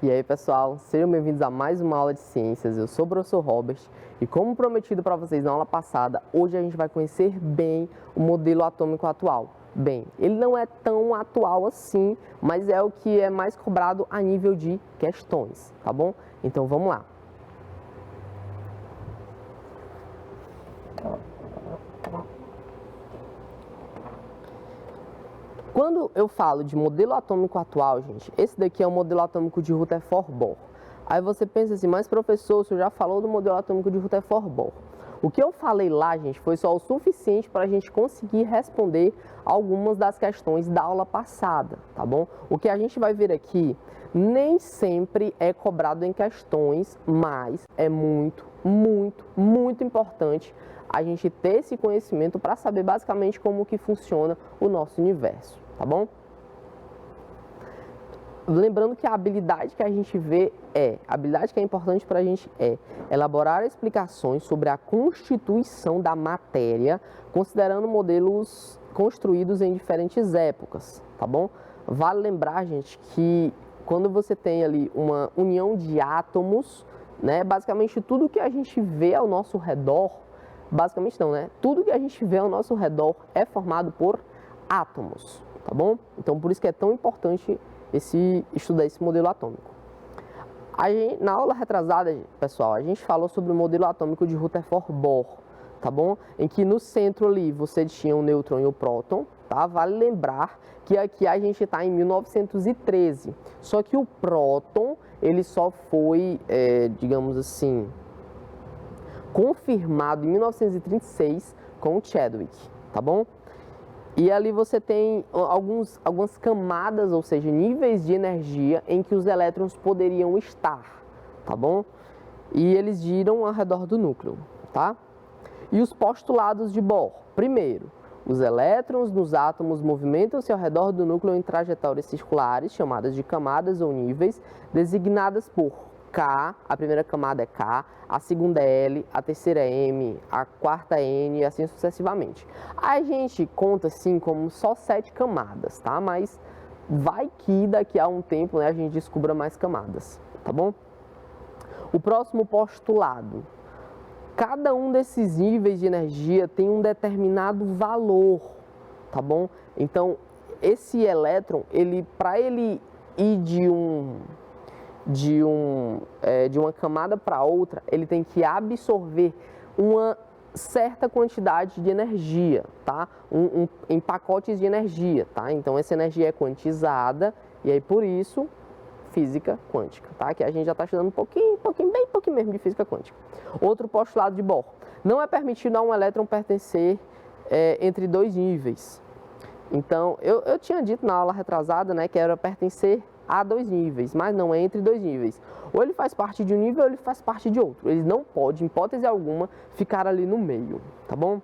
E aí pessoal, sejam bem-vindos a mais uma aula de ciências. Eu sou o professor Robert e como prometido para vocês na aula passada, hoje a gente vai conhecer bem o modelo atômico atual. Bem, ele não é tão atual assim, mas é o que é mais cobrado a nível de questões, tá bom? Então vamos lá. Quando eu falo de modelo atômico atual, gente, esse daqui é o modelo atômico de Rutherford Bohr. Aí você pensa assim, mas professor, você já falou do modelo atômico de Rutherford Bohr. O que eu falei lá, gente, foi só o suficiente para a gente conseguir responder algumas das questões da aula passada, tá bom? O que a gente vai ver aqui nem sempre é cobrado em questões, mas é muito importante a gente ter esse conhecimento para saber basicamente como que funciona o nosso universo, tá bom? Lembrando que a habilidade que a gente vê a habilidade que é importante para a gente é elaborar explicações sobre a constituição da matéria, considerando modelos construídos em diferentes épocas, tá bom? Vale lembrar, gente, que quando você tem ali uma união de átomos, né, basicamente tudo que a gente vê ao nosso redor, basicamente não, né? Tudo que a gente vê ao nosso redor é formado por átomos, tá bom? Então, por isso que é tão importante estudar esse modelo atômico. Na aula retrasada, pessoal, a gente falou sobre o modelo atômico de Rutherford Bohr, tá bom? Em que no centro ali você tinha o nêutron e o próton, tá? Vale lembrar que aqui a gente está em 1913, só que o próton, ele só foi, digamos assim, confirmado em 1936 com o Chadwick, tá bom? E ali você tem algumas camadas, ou seja, níveis de energia em que os elétrons poderiam estar, tá bom? E eles giram ao redor do núcleo, tá? E os postulados de Bohr. Primeiro, os elétrons nos átomos movimentam-se ao redor do núcleo em trajetórias circulares, chamadas de camadas ou níveis, designadas por K, a primeira camada é K, a segunda é L, a terceira é M, a quarta é N e assim sucessivamente. A gente conta assim como só 7 camadas, tá? Mas vai que daqui a um tempo, né, a gente descubra mais camadas, tá bom? O próximo postulado. Cada um desses níveis de energia tem um determinado valor, tá bom? Então, esse elétron, para ele ir de uma camada para outra, ele tem que absorver uma certa quantidade de energia, tá? Em pacotes de energia, tá? Então, essa energia é quantizada e aí, por isso, física quântica, tá? Que a gente já está estudando bem pouquinho mesmo de física quântica. Outro postulado de Bohr. Não é permitido a um elétron pertencer entre dois níveis. Então, eu tinha dito na aula retrasada, né, que era pertencer a dois níveis, mas não é entre dois níveis. Ou ele faz parte de um nível ou ele faz parte de outro. Ele não pode, em hipótese alguma, ficar ali no meio, tá bom?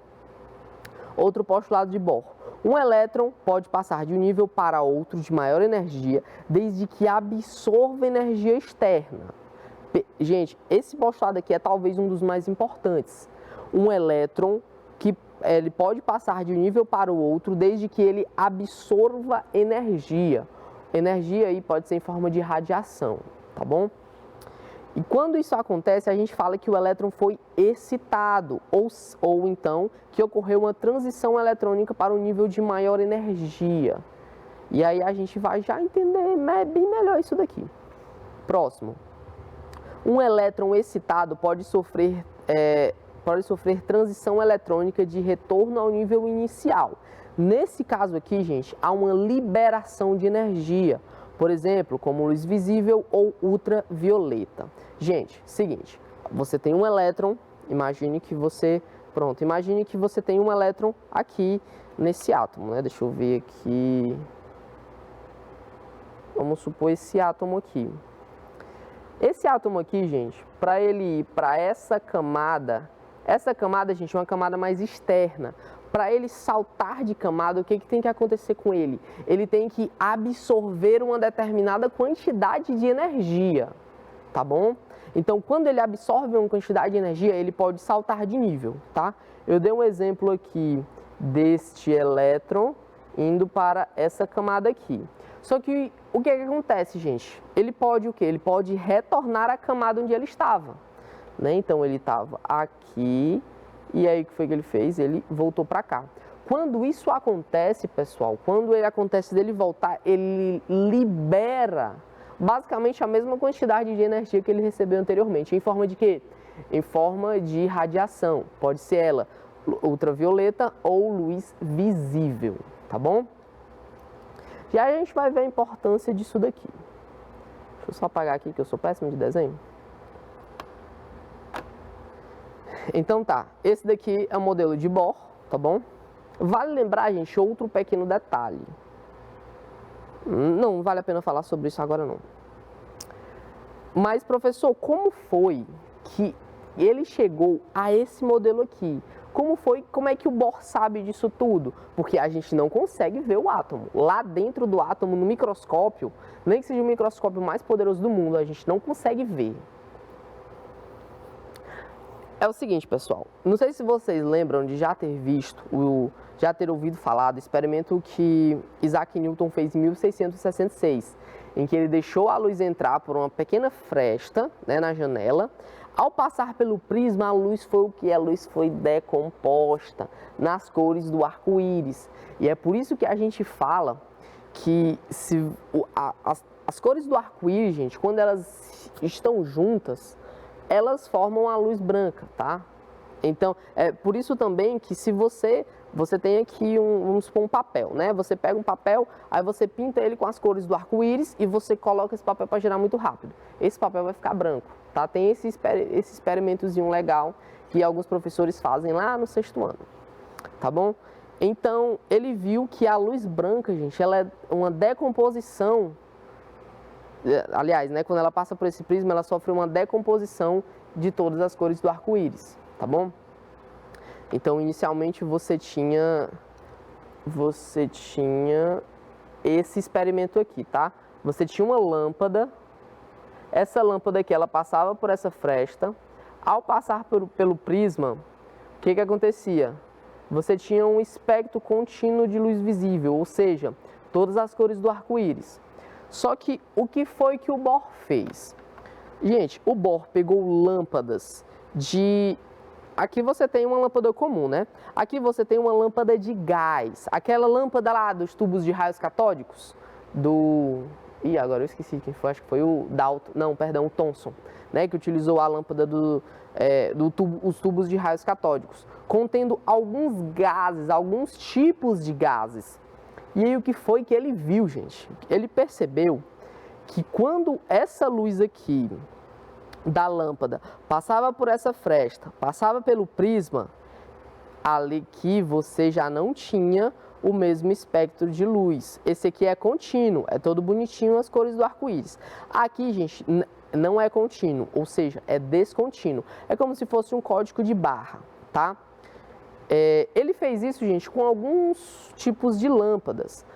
Outro postulado de Bohr. Um elétron pode passar de um nível para outro de maior energia, desde que absorva energia externa. Gente, esse postulado aqui é talvez um dos mais importantes. Um elétron que ele pode passar de um nível para o outro, desde que ele absorva energia. Energia aí pode ser em forma de radiação, tá bom? E quando isso acontece, a gente fala que o elétron foi excitado, ou então que ocorreu uma transição eletrônica para um nível de maior energia. E aí a gente vai já entender bem melhor isso daqui. Próximo. Um elétron excitado pode sofrer transição eletrônica de retorno ao nível inicial. Nesse caso aqui, gente, há uma liberação de energia, por exemplo, como luz visível ou ultravioleta. Gente, seguinte, você tem um elétron, imagine que você tem um elétron aqui nesse átomo, né? Deixa eu ver aqui. Vamos supor esse átomo aqui. Esse átomo aqui, gente, para ele ir para essa camada, gente, é uma camada mais externa. Para ele saltar de camada, o que tem que acontecer com ele? Ele tem que absorver uma determinada quantidade de energia, tá bom? Então, quando ele absorve uma quantidade de energia, ele pode saltar de nível, tá? Eu dei um exemplo aqui deste elétron indo para essa camada aqui. Só que o que acontece, gente? Ele pode o quê? Ele pode retornar à camada onde ele estava, né? Então, ele estava aqui, e aí o que foi que ele fez? Ele voltou para cá. Quando isso acontece, pessoal, quando ele acontece dele voltar, ele libera basicamente a mesma quantidade de energia que ele recebeu anteriormente. Em forma de quê? Em forma de radiação. Pode ser ela ultravioleta ou luz visível, tá bom? Já a gente vai ver a importância disso daqui. Deixa eu só apagar aqui que eu sou péssimo de desenho. Então tá, esse daqui é o modelo de Bohr, tá bom? Vale lembrar, gente, outro pequeno detalhe. Não vale a pena falar sobre isso agora não. Mas, professor, como foi que ele chegou a esse modelo aqui? Como é que o Bohr sabe disso tudo? Porque a gente não consegue ver o átomo. Lá dentro do átomo, no microscópio, nem que seja o microscópio mais poderoso do mundo, a gente não consegue ver. É o seguinte, pessoal, não sei se vocês lembram de já ter visto, já ter ouvido falar do experimento que Isaac Newton fez em 1666, em que ele deixou a luz entrar por uma pequena fresta, né, na janela. Ao passar pelo prisma, a luz foi o que? A luz foi decomposta nas cores do arco-íris. E é por isso que a gente fala que as cores do arco-íris, gente, quando elas estão juntas, elas formam a luz branca, tá? Então, é por isso também que se você tem aqui vamos supor, um papel, né? Você pega um papel, aí você pinta ele com as cores do arco-íris e você coloca esse papel para girar muito rápido. Esse papel vai ficar branco, tá? Tem esse experimentozinho legal que alguns professores fazem lá no 6º ano, tá bom? Então, ele viu que a luz branca, gente, ela é uma decomposição. Aliás, né, quando ela passa por esse prisma, ela sofre uma decomposição de todas as cores do arco-íris, tá bom? Então, inicialmente, você tinha esse experimento aqui, tá? Você tinha uma lâmpada, essa lâmpada aqui, ela passava por essa fresta. Ao passar pelo prisma, o que acontecia? Você tinha um espectro contínuo de luz visível, ou seja, todas as cores do arco-íris. Só que o que foi que o Bohr fez? Gente, o Bohr pegou lâmpadas de... Aqui você tem uma lâmpada comum, né? Aqui você tem uma lâmpada de gás. Aquela lâmpada lá dos tubos de raios catódicos Ih, agora eu esqueci quem foi, acho que foi o Dalton... Não, perdão, o Thomson, né? Que utilizou a lâmpada os tubos de raios catódicos, contendo alguns gases, alguns tipos de gases. E aí o que foi que ele viu, gente? Ele percebeu que quando essa luz aqui da lâmpada passava por essa fresta, passava pelo prisma, ali que você já não tinha o mesmo espectro de luz. Esse aqui é contínuo, é todo bonitinho as cores do arco-íris. Aqui, gente, não é contínuo, ou seja, é descontínuo. É como se fosse um código de barra, tá? Ele fez isso, gente, com alguns tipos de lâmpadas,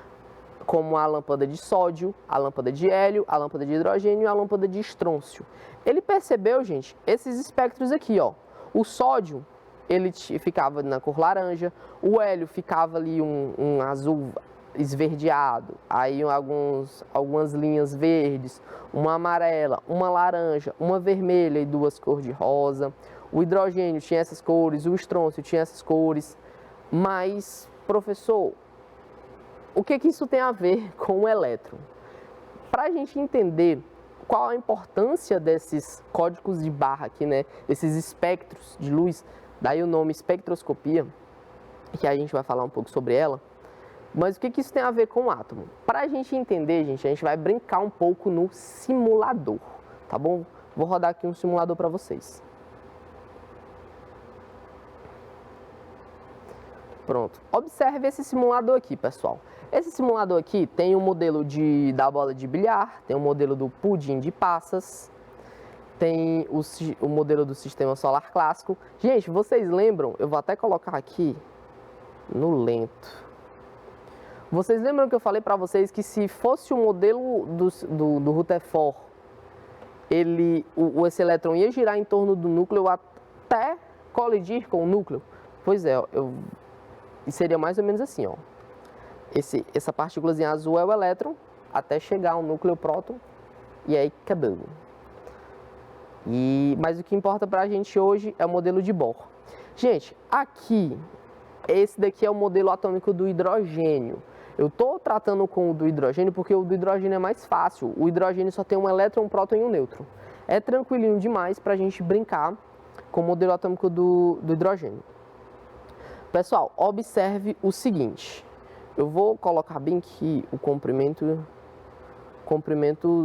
como a lâmpada de sódio, a lâmpada de hélio, a lâmpada de hidrogênio e a lâmpada de estrôncio. Ele percebeu, gente, esses espectros aqui, ó. O sódio, ele ficava na cor laranja, o hélio ficava ali um azul esverdeado, aí algumas linhas verdes, uma amarela, uma laranja, uma vermelha e 2 cores de rosa. O hidrogênio tinha essas cores, o estrôncio tinha essas cores. Mas, professor, o que isso tem a ver com o elétron? Para a gente entender qual a importância desses códigos de barra aqui, né? Desses espectros de luz, daí o nome espectroscopia, que a gente vai falar um pouco sobre ela. Mas o que isso tem a ver com o átomo? Para a gente entender, gente, a gente vai brincar um pouco no simulador, tá bom? Vou rodar aqui um simulador para vocês. Pronto. Observe esse simulador aqui, pessoal. Esse simulador aqui tem um modelo da bola de bilhar, tem um modelo do pudim de passas, tem o modelo do sistema solar clássico. Gente, vocês lembram? Eu vou até colocar aqui no lento. Vocês lembram que eu falei para vocês que se fosse o modelo do Rutherford, esse elétron ia girar em torno do núcleo até colidir com o núcleo? Pois é, seria mais ou menos assim, ó. Essa partículazinha azul é o elétron até chegar ao núcleo próton e aí acabou. Mas o que importa para a gente hoje é o modelo de Bohr. Gente, aqui, esse daqui é o modelo atômico do hidrogênio. Eu estou tratando com o do hidrogênio porque o do hidrogênio é mais fácil. O hidrogênio só tem um elétron, um próton e um nêutron. É tranquilinho demais para a gente brincar com o modelo atômico do hidrogênio. Pessoal, observe o seguinte. Eu vou colocar bem aqui o comprimento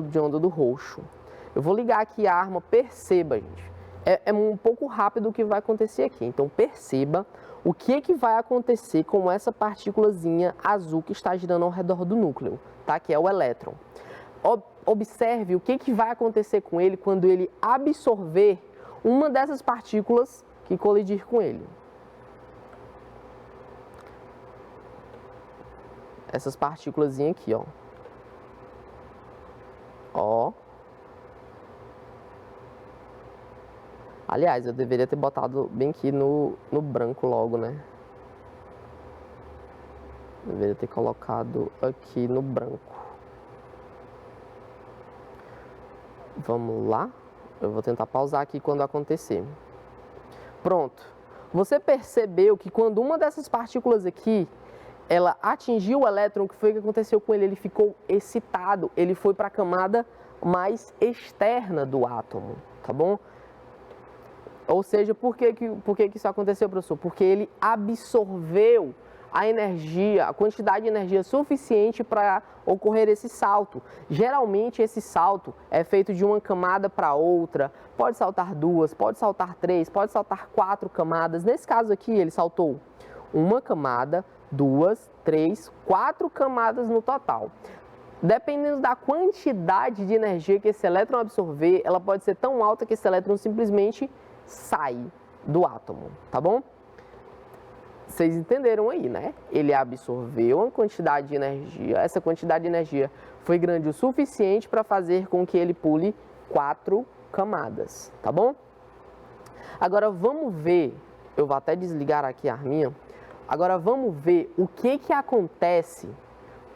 de onda do roxo. Eu vou ligar aqui a arma, perceba, gente. É um pouco rápido o que vai acontecer aqui. Então, perceba o que vai acontecer com essa partículazinha azul que está girando ao redor do núcleo, tá? Que é o elétron. Observe o que vai acontecer com ele quando ele absorver uma dessas partículas que colidir com ele. Essas partículas aqui, ó. Ó. Aliás, eu deveria ter botado bem aqui no branco logo, né? Deveria ter colocado aqui no branco. Vamos lá. Eu vou tentar pausar aqui quando acontecer. Pronto. Você percebeu que quando uma dessas partículas aqui, ela atingiu o elétron, o que foi que aconteceu com ele? Ele ficou excitado. Ele foi para a camada mais externa do átomo, tá bom? Ou seja, por que isso aconteceu, professor? Porque ele absorveu a energia, a quantidade de energia suficiente para ocorrer esse salto. Geralmente esse salto é feito de uma camada para outra, pode saltar duas, pode saltar três, pode saltar quatro camadas. Nesse caso aqui ele saltou uma camada, duas, três, quatro camadas no total. Dependendo da quantidade de energia que esse elétron absorver, ela pode ser tão alta que esse elétron simplesmente sai do átomo, tá bom? Vocês entenderam aí, né? Ele absorveu uma quantidade de energia, essa quantidade de energia foi grande o suficiente para fazer com que ele pule quatro camadas, tá bom? Agora vamos ver, eu vou até desligar aqui a arminha, agora vamos ver o que acontece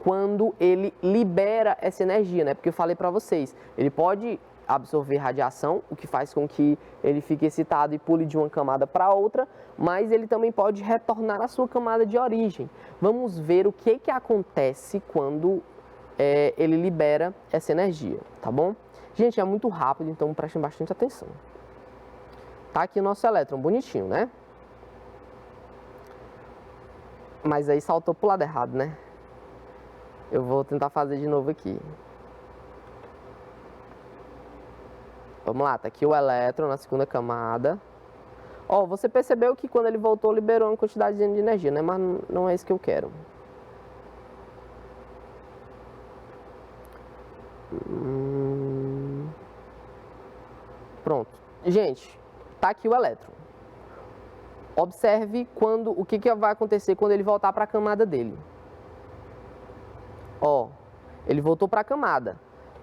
quando ele libera essa energia, né? Porque eu falei para vocês, ele pode absorver radiação, o que faz com que ele fique excitado e pule de uma camada para outra, mas ele também pode retornar à sua camada de origem. Vamos ver o que acontece quando ele libera essa energia, tá bom? Gente, é muito rápido, então prestem bastante atenção. Tá aqui o nosso elétron, bonitinho, né? Mas aí saltou pro lado errado, né? Eu vou tentar fazer de novo aqui. Vamos lá, tá aqui o elétron na segunda camada. Ó, você percebeu que quando ele voltou, liberou uma quantidade de energia, né? Mas não é isso que eu quero. Pronto. Gente, tá aqui o elétron. Observe o que vai acontecer quando ele voltar para a camada dele. Ó, ele voltou para a camada.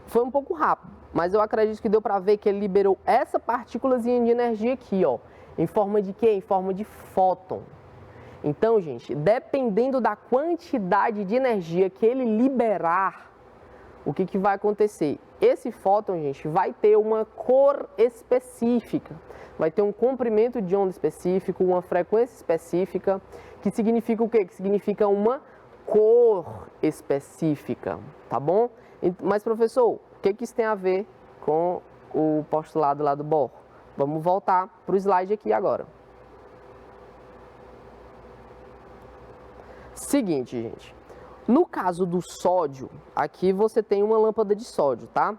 Foi um pouco rápido, mas eu acredito que deu para ver que ele liberou essa partículazinha de energia aqui, ó. Em forma de quê? Em forma de fóton. Então, gente, dependendo da quantidade de energia que ele liberar, o que vai acontecer? Esse fóton, gente, vai ter uma cor específica, vai ter um comprimento de onda específico, uma frequência específica, que significa o quê? Que significa uma cor específica, tá bom? Mas, professor, o que isso tem a ver com o postulado lá do Bohr? Vamos voltar para o slide aqui agora. Seguinte, gente. No caso do sódio, aqui você tem uma lâmpada de sódio, tá?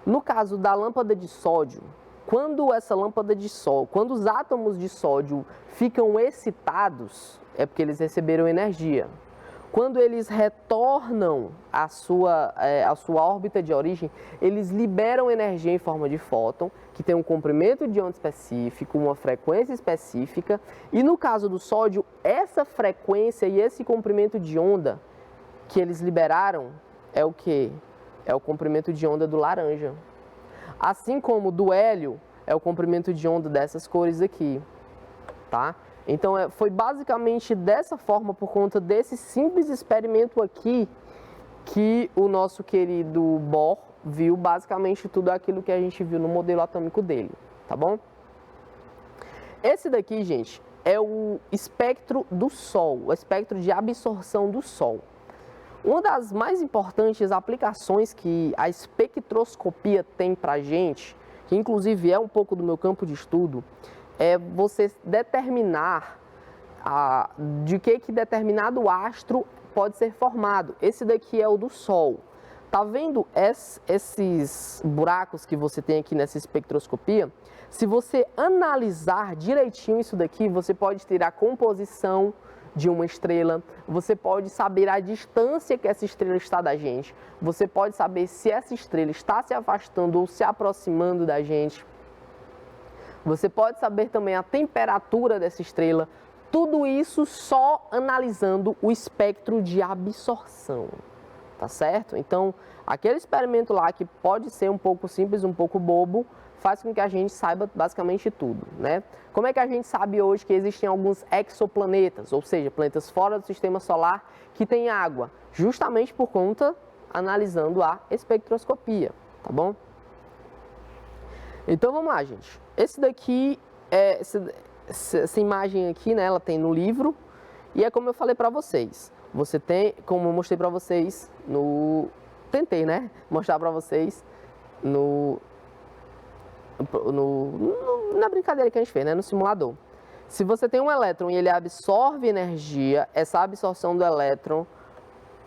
No caso da lâmpada de sódio, quando os átomos de sódio ficam excitados, é porque eles receberam energia. Quando eles retornam à sua órbita de origem, eles liberam energia em forma de fóton, que tem um comprimento de onda específico, uma frequência específica. E no caso do sódio, essa frequência e esse comprimento de onda que eles liberaram é o quê? É o comprimento de onda do laranja. Assim como do hélio é o comprimento de onda dessas cores aqui, tá? Então, foi basicamente dessa forma, por conta desse simples experimento aqui, que o nosso querido Bohr viu basicamente tudo aquilo que a gente viu no modelo atômico dele, tá bom? Esse daqui, gente, é o espectro do Sol, o espectro de absorção do Sol. Uma das mais importantes aplicações que a espectroscopia tem para a gente, que inclusive é um pouco do meu campo de estudo, é você determinar de que determinado astro pode ser formado. Esse daqui é o do Sol. Tá vendo esses buracos que você tem aqui nessa espectroscopia? Se você analisar direitinho isso daqui, você pode ter a composição de uma estrela, você pode saber a distância que essa estrela está da gente, você pode saber se essa estrela está se afastando ou se aproximando da gente, você pode saber também a temperatura dessa estrela, tudo isso só analisando o espectro de absorção. Tá certo? Então, aquele experimento lá que pode ser um pouco simples, um pouco bobo, faz com que a gente saiba basicamente tudo, né? Como é que a gente sabe hoje que existem alguns exoplanetas, ou seja, planetas fora do sistema solar que têm água? Justamente por conta, analisando a espectroscopia, tá bom? Então, vamos lá, gente. Esse daqui, essa imagem aqui, né, ela tem no livro, e é como eu falei para vocês. Você tem, como eu mostrei para vocês tentei, né, mostrar para vocês na brincadeira que a gente fez, né, no simulador. Se você tem um elétron e ele absorve energia, essa absorção do elétron,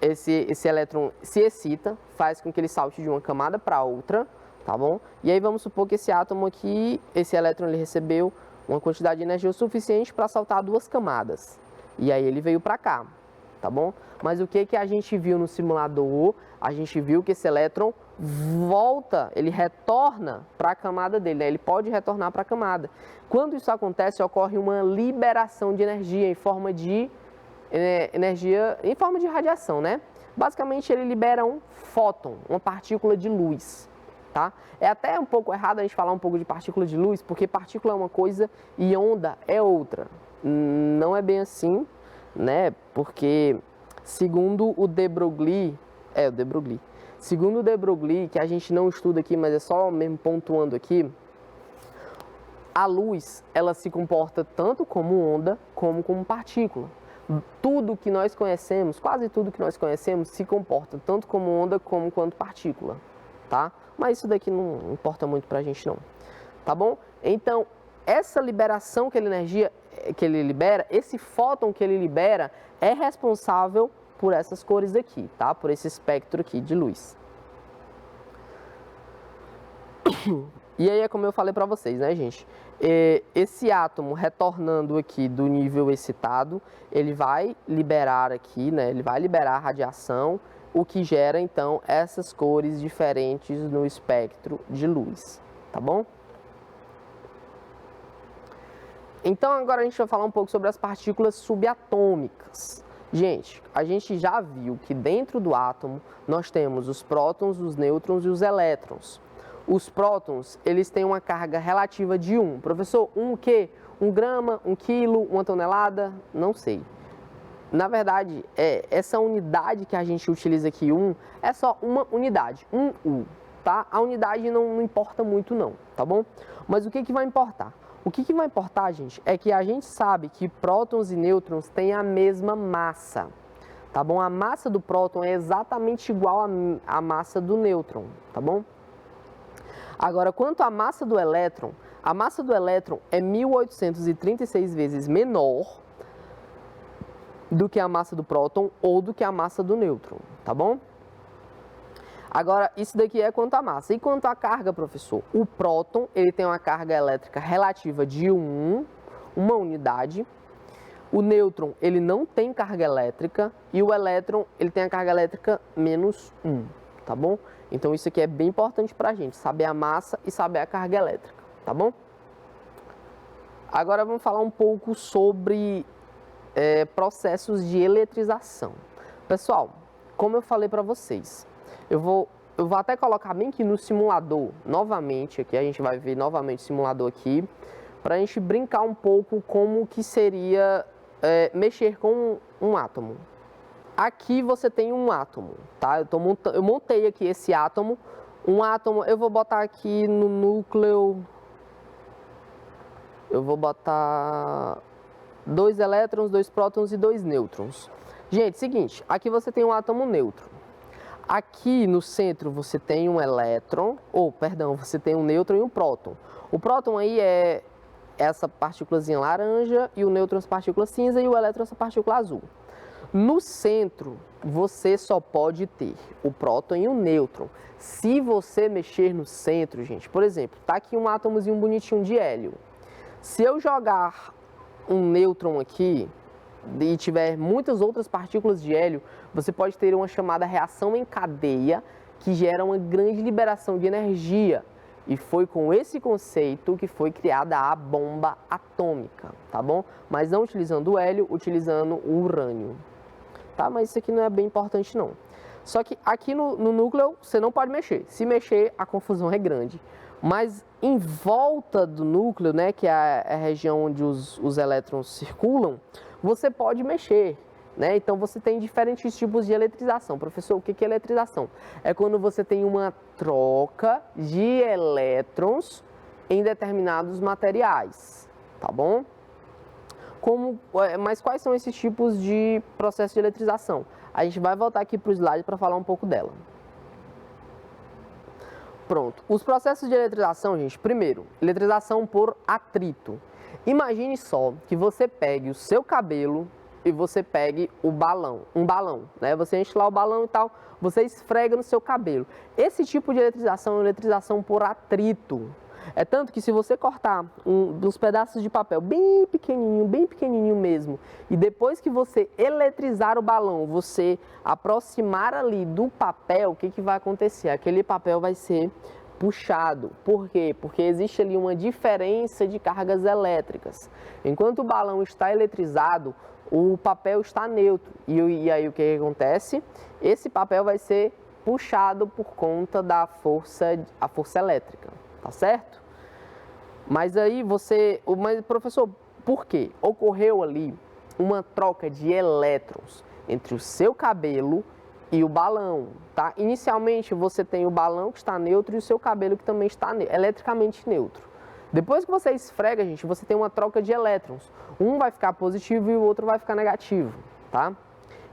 esse elétron se excita, faz com que ele salte de uma camada para outra, tá bom? E aí vamos supor que esse átomo aqui, esse elétron, ele recebeu uma quantidade de energia o suficiente para saltar 2 camadas. E aí ele veio para cá. Tá bom? Mas o que a gente viu no simulador? A gente viu que esse elétron volta, ele retorna para a camada dele, né? Ele pode retornar para a camada. Quando isso acontece, ocorre uma liberação de energia em forma de radiação, né? Basicamente, ele libera um fóton, uma partícula de luz, tá? É até um pouco errado a gente falar um pouco de partícula de luz, porque partícula é uma coisa e onda é outra. Não é bem assim, né? Porque segundo o de Broglie, segundo o de Broglie, que a gente não estuda aqui, mas é só mesmo pontuando aqui, a luz, ela se comporta tanto como onda, como partícula. Tudo que nós conhecemos, quase tudo que nós conhecemos, se comporta tanto como onda, como quanto partícula, tá? Mas isso daqui não importa muito pra gente não, tá bom? Então, essa liberação que ele libera, esse fóton que ele libera, é responsável por essas cores aqui, tá? Por esse espectro aqui de luz. E aí é como eu falei para vocês, né, gente? Esse átomo retornando aqui do nível excitado, ele vai liberar aqui, né? Ele vai liberar radiação, o que gera então essas cores diferentes no espectro de luz, tá bom? Então agora a gente vai falar um pouco sobre as partículas subatômicas. Gente, a gente já viu que dentro do átomo nós temos os prótons, os nêutrons e os elétrons. Os prótons, eles têm uma carga relativa de 1. Professor, 1 o quê? 1 grama, 1 quilo, 1 tonelada? Não sei. Na verdade, essa unidade que a gente utiliza aqui, 1, é só uma unidade, 1U, tá? A unidade não importa muito não, tá bom? Mas o que vai importar? O que vai importar, gente, é que a gente sabe que prótons e nêutrons têm a mesma massa, tá bom? A massa do próton é exatamente igual à massa do nêutron, tá bom? Agora, quanto à massa do elétron, a massa do elétron é 1836 vezes menor do que a massa do próton ou do que a massa do nêutron, tá bom? Agora, isso daqui é quanto à massa. E quanto à carga, professor? O próton, ele tem uma carga elétrica relativa de 1, uma unidade. O nêutron, ele não tem carga elétrica. E o elétron, ele tem a carga elétrica menos 1, tá bom? Então, isso aqui é bem importante pra gente, saber a massa e saber a carga elétrica, tá bom? Agora, vamos falar um pouco sobre processos de eletrização. Pessoal, como eu falei para vocês, eu vou até colocar bem aqui no simulador, novamente, aqui a gente vai ver novamente o simulador aqui, para a gente brincar um pouco como que seria mexer com um átomo. aqui você tem um átomo, tá? Eu montei aqui esse átomo. Um átomo, eu vou botar aqui no núcleo, eu vou botar 2 elétrons, 2 prótons e 2 nêutrons. Gente, seguinte, aqui você tem um átomo neutro. Aqui no centro você tem um elétron, você tem um nêutron e um próton. O próton aí é essa partículazinha laranja e o nêutron essa partícula cinza e o elétron essa partícula azul. No centro, você só pode ter o próton e o nêutron. Se você mexer no centro, gente, por exemplo, tá aqui um átomozinho bonitinho de hélio. Se eu jogar um nêutron aqui e tiver muitas outras partículas de hélio, você pode ter uma chamada reação em cadeia que gera uma grande liberação de energia. E foi com esse conceito que foi criada a bomba atômica, tá bom? Mas não utilizando o hélio, utilizando o urânio. Tá? Mas isso aqui não é bem importante não. Só que aqui no núcleo você não pode mexer. Se mexer, a confusão é grande. Mas em volta do núcleo, né, que é a região onde os elétrons circulam, você pode mexer. Né? Então você tem diferentes tipos de eletrização. Professor, o que é eletrização? É quando você tem uma troca de elétrons em determinados materiais, tá bom? Mas quais são esses tipos de processo de eletrização? A gente vai voltar aqui para o slide para falar um pouco dela. Pronto. Os processos de eletrização, gente, primeiro, eletrização por atrito. Imagine só que você pegue o seu cabelo e você pegue um balão, né? Você enche lá o balão e tal, você esfrega no seu cabelo. Esse tipo de eletrização é eletrização por atrito. É tanto que se você cortar uns pedaços de papel bem pequenininho mesmo, e depois que você eletrizar o balão, você aproximar ali do papel, o que vai acontecer? Aquele papel vai ser puxado. Por quê? Porque existe ali uma diferença de cargas elétricas. Enquanto o balão está eletrizado, o papel está neutro. E aí o que acontece? Esse papel vai ser puxado por conta da força elétrica, tá certo? Mas aí mas professor, por quê? Ocorreu ali uma troca de elétrons entre o seu cabelo e o balão, tá? Inicialmente você tem o balão que está neutro e o seu cabelo que também está eletricamente neutro. Depois que você esfrega, gente, você tem uma troca de elétrons. Um vai ficar positivo e o outro vai ficar negativo, tá?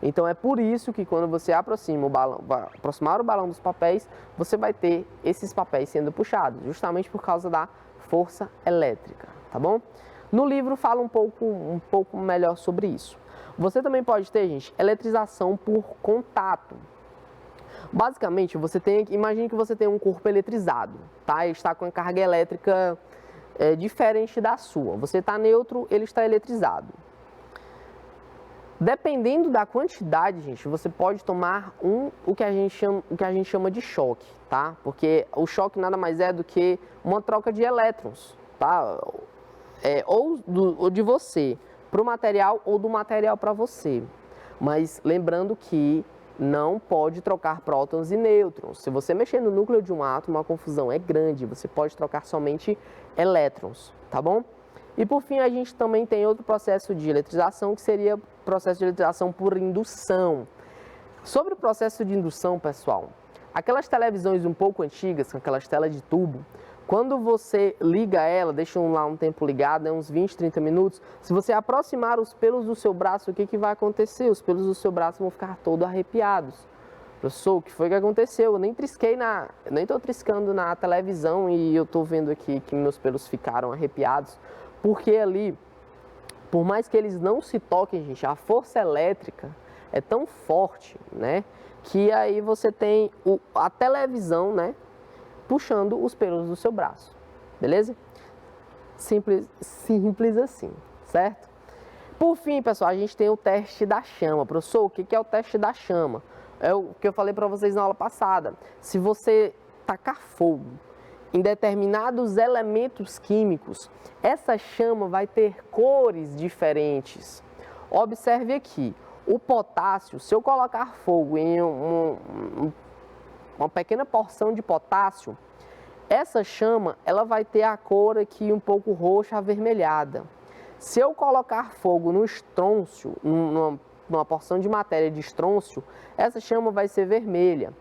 Então é por isso que quando você aproximar o balão dos papéis, você vai ter esses papéis sendo puxados, justamente por causa da força elétrica, tá bom? No livro fala um pouco melhor sobre isso. Você também pode ter, gente, eletrização por contato. Basicamente, imagine que você tem um corpo eletrizado, tá? Ele está com a carga elétrica diferente da sua. Você está neutro, ele está eletrizado. Dependendo da quantidade, gente, você pode tomar o que a gente chama de choque, tá? Porque o choque nada mais é do que uma troca de elétrons, tá? Ou de você para o material ou do material para você. Mas lembrando que não pode trocar prótons e nêutrons. Se você mexer no núcleo de um átomo, a confusão é grande. Você pode trocar somente elétrons, tá bom? E por fim, a gente também tem outro processo de eletrização, que seria o processo de eletrização por indução. Sobre o processo de indução, pessoal, aquelas televisões um pouco antigas, com aquelas telas de tubo, quando você liga ela, deixa lá um tempo ligado, uns 20, 30 minutos, se você aproximar os pelos do seu braço, o que vai acontecer? Os pelos do seu braço vão ficar todos arrepiados. Professor, o que foi que aconteceu? Eu nem estou triscando na televisão e eu estou vendo aqui que meus pelos ficaram arrepiados. Porque ali, por mais que eles não se toquem, gente, a força elétrica é tão forte, né? Que aí você tem a televisão, né? Puxando os pelos do seu braço, beleza? Simples assim, certo? Por fim, pessoal, a gente tem o teste da chama. Professor, o que é o teste da chama? É o que eu falei para vocês na aula passada. Se você tacar fogo em determinados elementos químicos, essa chama vai ter cores diferentes. Observe aqui, o potássio, se eu colocar fogo em uma pequena porção de potássio, essa chama ela vai ter a cor aqui um pouco roxa avermelhada. Se eu colocar fogo no estrôncio, uma porção de matéria de estrôncio, essa chama vai ser vermelha.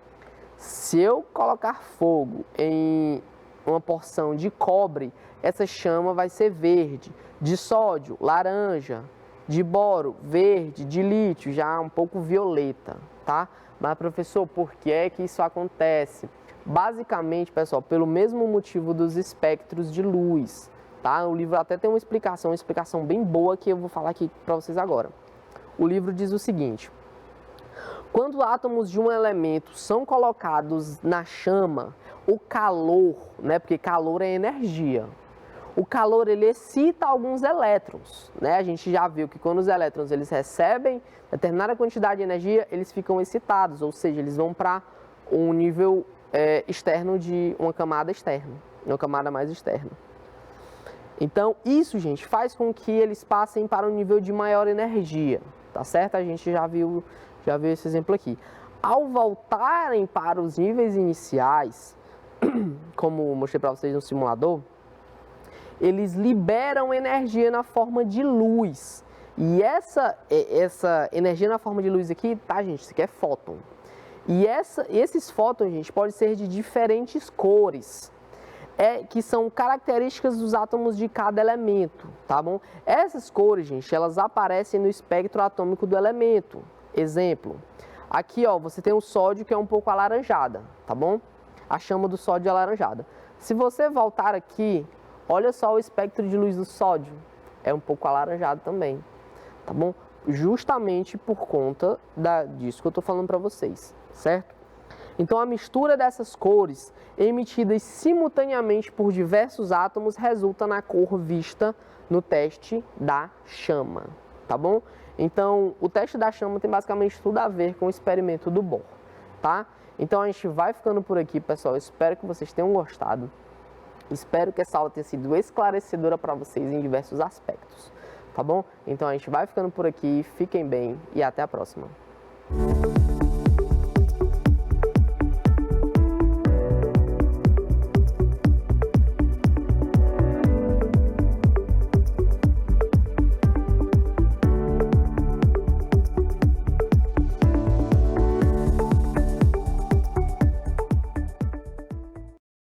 Se eu colocar fogo em uma porção de cobre, essa chama vai ser verde. De sódio, laranja. De boro, verde. De lítio, já um pouco violeta, tá? Mas, professor, por que é que isso acontece? Basicamente, pessoal, pelo mesmo motivo dos espectros de luz, tá? O livro até tem uma explicação bem boa que eu vou falar aqui para vocês agora. O livro diz o seguinte: quando átomos de um elemento são colocados na chama, o calor, né? Porque calor é energia. O calor, ele excita alguns elétrons, né? A gente já viu que quando os elétrons eles recebem determinada quantidade de energia, eles ficam excitados, ou seja, eles vão para um nível externo de uma camada externa, uma camada mais externa. Então, isso, gente, faz com que eles passem para um nível de maior energia, tá certo? A gente já viu esse exemplo aqui. Ao voltarem para os níveis iniciais, como mostrei para vocês no simulador, eles liberam energia na forma de luz. E essa energia na forma de luz aqui, tá, gente? Isso aqui é fóton. E esses fótons, gente, podem ser de diferentes cores, que são características dos átomos de cada elemento, tá bom? Essas cores, gente, elas aparecem no espectro atômico do elemento. Exemplo, aqui, ó, você tem o sódio que é um pouco alaranjada, tá bom? A chama do sódio é alaranjada. Se você voltar aqui, olha só o espectro de luz do sódio, é um pouco alaranjado também, tá bom? Justamente por conta disso que eu estou falando para vocês, certo? Então, a mistura dessas cores, emitidas simultaneamente por diversos átomos, resulta na cor vista no teste da chama, tá bom? Então, o teste da chama tem basicamente tudo a ver com o experimento do Bohr, tá? Então, a gente vai ficando por aqui, pessoal. Eu espero que vocês tenham gostado. Espero que essa aula tenha sido esclarecedora para vocês em diversos aspectos, tá bom? Então, a gente vai ficando por aqui. Fiquem bem e até a próxima.